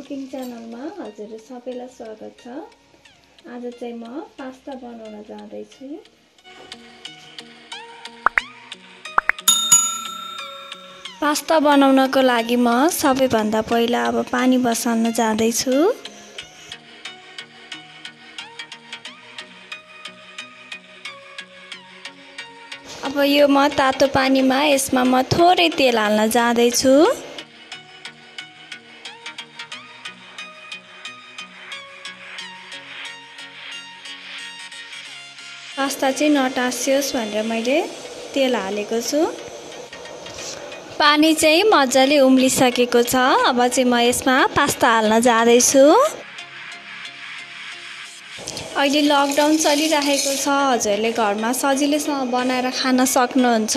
Cooking च्यानलमा हजुरहरु सबैलाई स्वागत छ। आज चाहिँ म पास्ता बनाउन जाँदैछु। पास्ता बनाउनको लागि म सबैभन्दा पहिला पानी बसाल्न जाँदैछु। यो म तातो पानीमा यसमा म थोरै तेल हाल्न जाँदैछु। पास्ता चाहिँ नटासियोस् भनेर मैले तेल हालेको छु। पानी चाहिँ मजाले उम्लिसकेको छ। अब चाहिँ म यसमा पास्ता हाल्न जाँदैछु। अहिले लकडाउन चलिरहेको छ। हजुरले घरमा सजिलैसँग बनाएर खान सक्नुहुन्छ।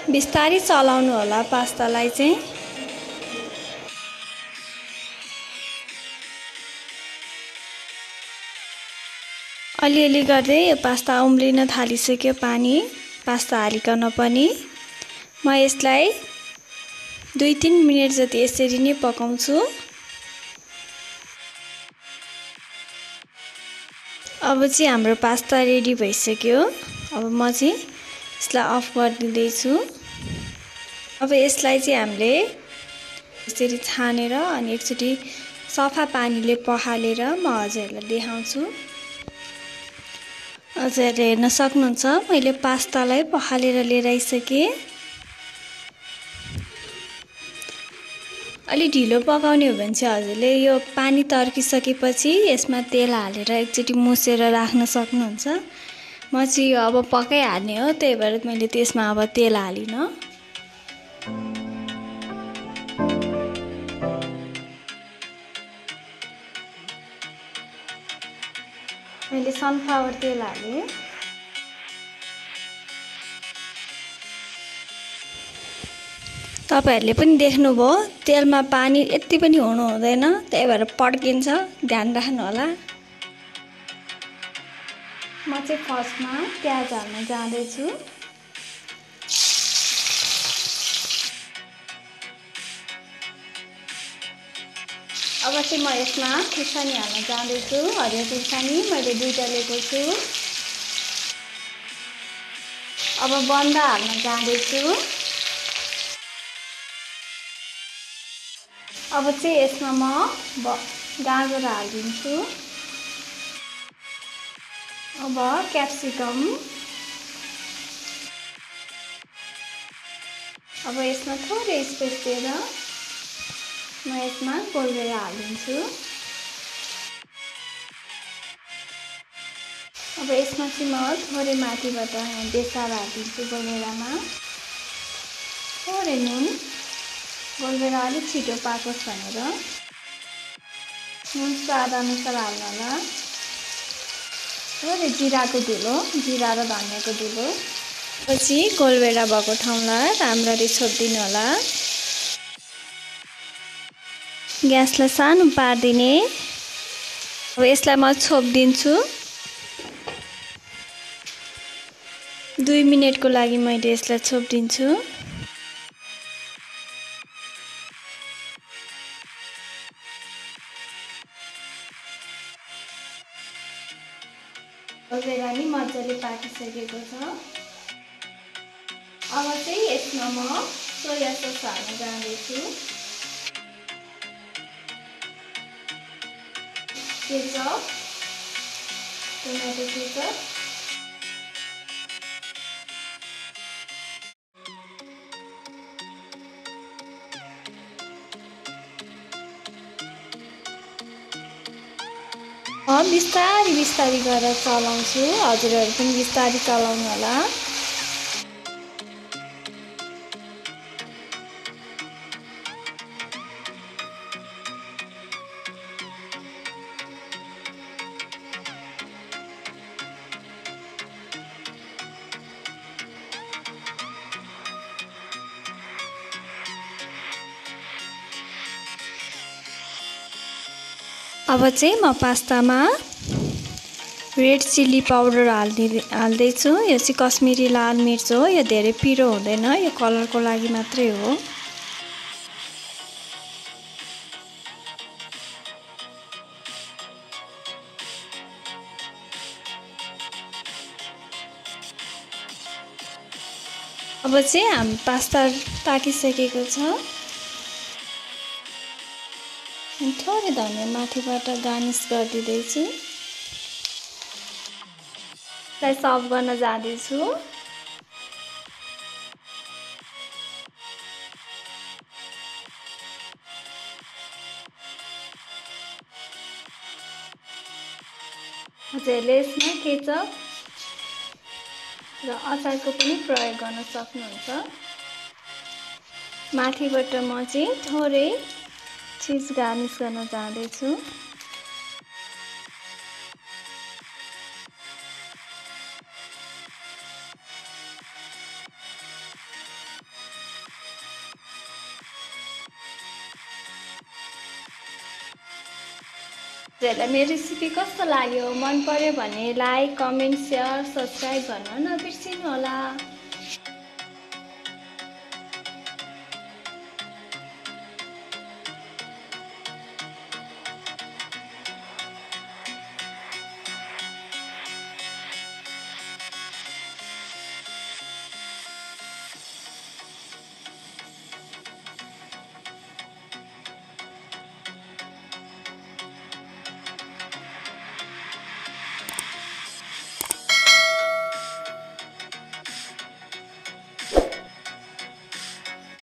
बिस्तारै चलाउनु होला पास्तालाई चाहिँ। अलिअलि गर्दै यो पास्ता उम्लिन थालिसक्यो। पास्ता हालिकन पनि म यसलाई 2-3 मिनेट जति यसरी नै पकाउँछु। अब चाहिँ हाम्रो पास्ता रेडी भइसक्यो। अब म चाहिँ यसलाई अफ गरिदिँदैछु। अब यसलाई चाहिँ हामीले यसरी छानेर अनि एकचोटि सफा पानीले पखालेर म हजुरहरूलाई देखाउँछु। हजुरले हेर्न सक्नुहुन्छ मैले पास्तालाई पखालेर लिएर आइसकेँ। अलि ढिलो पकाउने हो भने चाहिँ हजुरले यो पानी तर्किसकेपछि यसमा तेल हालेर एकचोटि मुसेर राख्न सक्नुहुन्छ। म चाहिँ यो अब पकाइहाल्ने हो, त्यही भएर मैले त्यसमा अब तेल हालिनँ। मैले सनफ्लावर तेल हालेँ। तपाईहरुले पनि देख्नुभयो तेलमा पानी यति पनि हुनु हुँदैन, त्यही भएर पड्किन्छ, ध्यान राख्नु होला। म चाहिँ फर्स्टमा प्याज हाल्न जाँदैछु। अब चाहिँ म यसमा खुर्सानी हाल्न जाँदैछु। हरियो खुर्सानी मैले 2टा लिएको छु। अब बन्दा हाल्न जाँदैछु। अब चाहिँ यसमा म गाजर हाल्दिन्छु। अब क्याप्सिकम। अब यसमा थोरै स्पेस दिएर म यसमा गोलभेडा हाल्दिन्छु। अब यसमा चाहिँ म थोरै माथिबाट बेसार हाल्दिन्छु गोलभेडामा। थोरै नुन, गोलभेडा अलिक छिटो पाकोस् भनेर। नुन स्वाद अनुसार हाल्नु होला। थोरै जिराको धुलो, जिरा र धनियाको धुलो। पछि गोलभेडा भएको ठाउँलाई राम्ररी छोपिदिनु होला। ग्यासलाई सानो पारिदिने। अब यसलाई म छोपिदिन्छु। 2 मिनेटको लागि मैले यसलाई छोपिदिन्छु। गोलभेडा नि मजाले पाकिसकेको छ। अब चाहिँ यसमा म सोया सस हाल्न जाँदैछु। Ketchup, tomato ketchup. बिस्तारी बिस्तारी गरेर चलाउँछु। हजुरहरू पनि बिस्तारी चलाउनु होला। अब चाहिँ म पास्तामा रेड चिल्ली पाउडर हाल्दैछु। यो चाहिँ कश्मिरी लाल मिर्च हो। यो धेरै पिरो हुँदैन, यो कलरको लागि मात्रै हो। अब चाहिँ हामी पास्ता पाकिसकेको छ। थोरै धनिया माथिबाट गार्निस गरिदिँदैछु। यसलाई सर्भ गर्न जाँदैछु। हजुरले यसमा केचप र अचारको पनि प्रयोग गर्न सक्नुहुन्छ। माथिबाट म चाहिँ थोरै चिज गार्निस गर्न जाँदैछु। हजुरलाई मेरो रेसिपी कस्तो लाग्यो? मन पर्यो भने लाइक, कमेन्ट, सेयर, सब्स्क्राइब गर्न नबिर्सिनु होला।